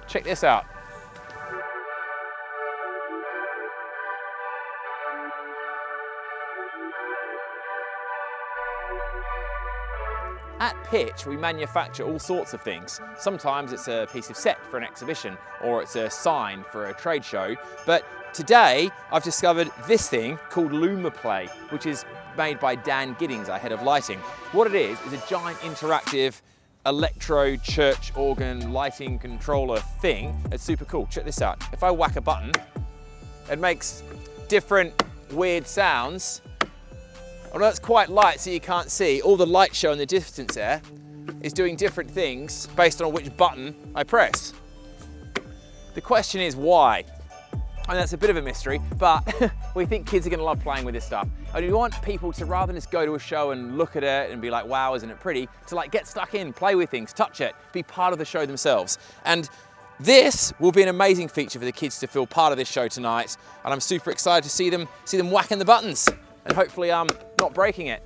Check this out. At PYTCH, we manufacture all sorts of things. Sometimes it's a piece of set for an exhibition, or it's a sign for a trade show. But today, I've discovered this thing called Lumaplay, which is made by Dan Giddings, our head of lighting. What it is a giant interactive electro-church organ lighting controller thing. It's super cool. Check this out. If I whack a button, it makes different weird sounds. Although it's quite light so you can't see, all the light show in the distance there is doing different things based on which button I press. The question is why? And that's a bit of a mystery, but we think kids are going to love playing with this stuff. And we want people to, rather than just go to a show and look at it and be like, wow, isn't it pretty, to like get stuck in, play with things, touch it, be part of the show themselves. And this will be an amazing feature for the kids to feel part of this show tonight. And I'm super excited to see them whacking the buttons and hopefully not breaking it.